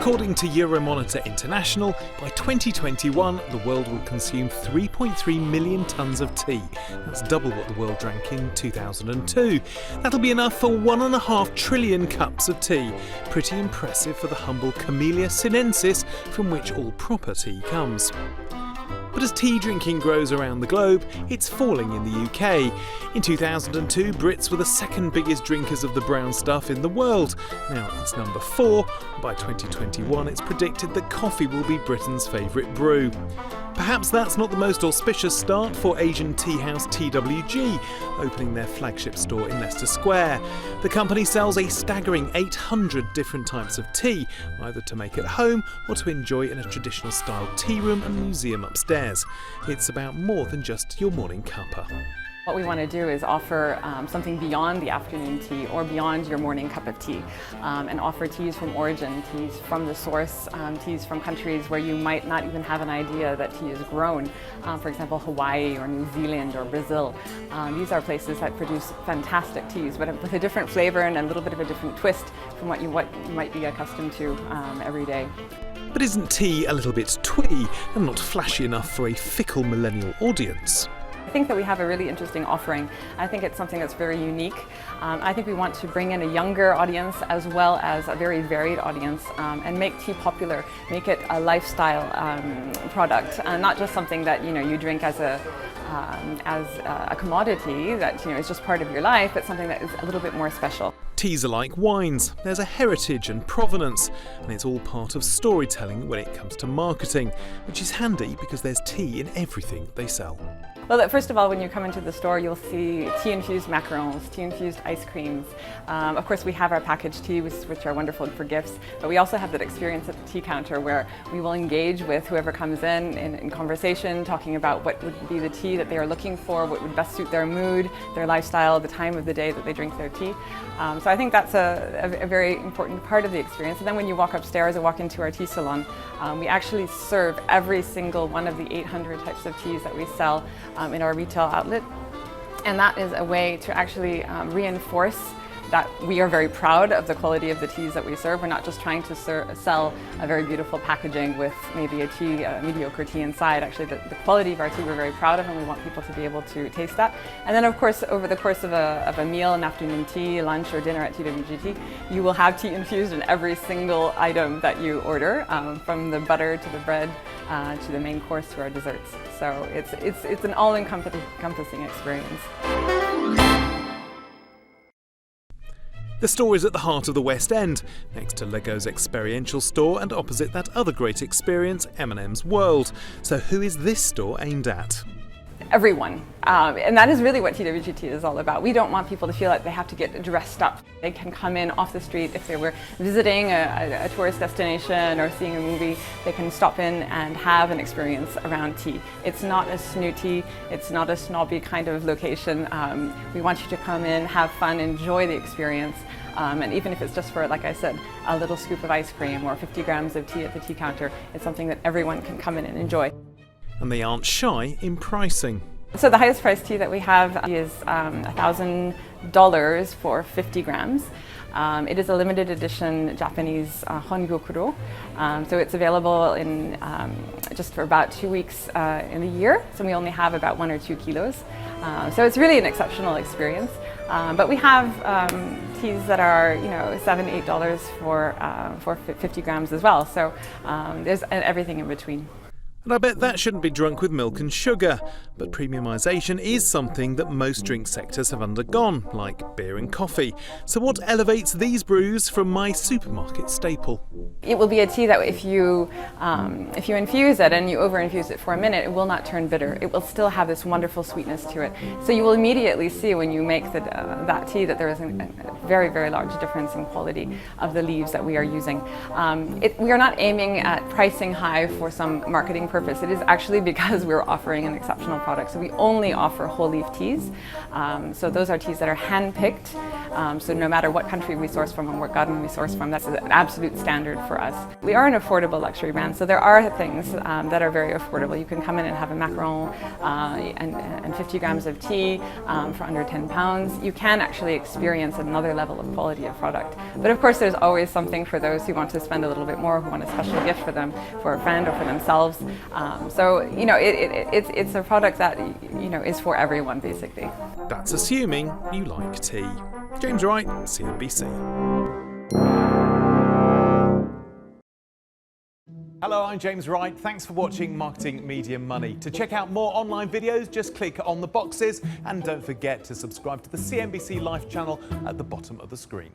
According to Euromonitor International, by 2021 the world will consume 3.3 million tonnes of tea. That's double what the world drank in 2002. That'll be enough for 1.5 trillion cups of tea. Pretty impressive for the humble Camellia sinensis from which all proper tea comes. But as tea drinking grows around the globe, it's falling in the UK. In 2002, Brits were the second biggest drinkers of the brown stuff in the world. Now it's number 4. By 2021, it's predicted that coffee will be Britain's favourite brew. Perhaps that's not the most auspicious start for Asian tea house TWG, opening their flagship store in Leicester Square. The company sells a staggering 800 different types of tea, either to make at home or to enjoy in a traditional style tea room and museum upstairs. It's about more than just your morning cuppa. What we want to do is offer something beyond the afternoon tea or beyond your morning cup of tea, and offer teas from origin, teas from the source, teas from countries where you might not even have an idea that tea is grown. For example, Hawaii or New Zealand or Brazil. These are places that produce fantastic teas, but with a different flavour and a little bit of a different twist from what you might be accustomed to every day. But isn't tea a little bit twee and not flashy enough for a fickle millennial audience? I think that we have a really interesting offering. I think it's something that's very unique. I think we want to bring in a younger audience as well as a very varied audience, and make tea popular, make it a lifestyle product, not just something that you drink as a commodity that is just part of your life, but something that is a little bit more special. Teas are like wines. There's a heritage and provenance, and it's all part of storytelling when it comes to marketing, which is handy because there's tea in everything they sell. Well, first of all, when you come into the store, you'll see tea-infused macarons, tea-infused ice creams. Of course, we have our packaged teas, which are wonderful for gifts, but we also have that experience at the tea counter where we will engage with whoever comes in conversation, talking about what would be the tea that they are looking for, what would best suit their mood, their lifestyle, the time of the day that they drink their tea. So I think that's a very important part of the experience. And then when you walk upstairs or walk into our tea salon, we actually serve every single one of the 800 types of teas that we sell in our retail outlet. And that is a way to actually reinforce that we are very proud of the quality of the teas that we serve. We're not just trying to sell a very beautiful packaging with maybe a mediocre tea inside. Actually, the quality of our tea we're very proud of, and we want people to be able to taste that. And then, of course, over the course of a meal, an afternoon tea, lunch, or dinner at TWG Tea, you will have tea infused in every single item that you order, from the butter to the bread to the main course to our desserts. So it's an all-encompassing experience. The store is at the heart of the West End, next to Lego's experiential store and opposite that other great experience, M&M's World. So who is this store aimed at? Everyone. And that is really what TWG Tea is all about. We don't want people to feel like they have to get dressed up. They can come in off the street if they were visiting a tourist destination or seeing a movie. They can stop in and have an experience around tea. It's not a snooty, it's not a snobby kind of location. We want you to come in, have fun, enjoy the experience. And even if it's just for, like I said, a little scoop of ice cream or 50 grams of tea at the tea counter, it's something that everyone can come in and enjoy. And they aren't shy in pricing. So the highest priced tea that we have is $1,000 for 50 grams. It is a limited edition Japanese Hongyokuro. So it's available in just for about 2 weeks in the year. So we only have about 1 or 2 kilos. So it's really an exceptional experience. But we have teas that are, $7, $8 for 50 grams as well. So there's everything in between. And I bet that shouldn't be drunk with milk and sugar. But premiumization is something that most drink sectors have undergone, like beer and coffee. So what elevates these brews from my supermarket staple? It will be a tea that if you infuse it and you over-infuse it for a minute, it will not turn bitter. It will still have this wonderful sweetness to it. So you will immediately see when you make that tea that there is a very, very large difference in quality of the leaves that we are using. We are not aiming at pricing high for some marketing purpose. It is actually because we're offering an exceptional product. So we only offer whole leaf teas. So those are teas that are hand-picked. So no matter what country we source from and what garden we source from, that's an absolute standard for us. We are an affordable luxury brand, so there are things that are very affordable. You can come in and have a macaron and 50 grams of tea for under £10. You can actually experience at another level of quality of product. But of course there's always something for those who want to spend a little bit more, who want a special gift for them, for a friend or for themselves. So you know, it's a product that, you know, is for everyone basically. That's assuming you like tea. James Wright, CNBC. Hello, I'm James Wright. Thanks for watching Marketing, Media, Money. To check out more online videos, just click on the boxes and don't forget to subscribe to the CNBC Live channel at the bottom of the screen.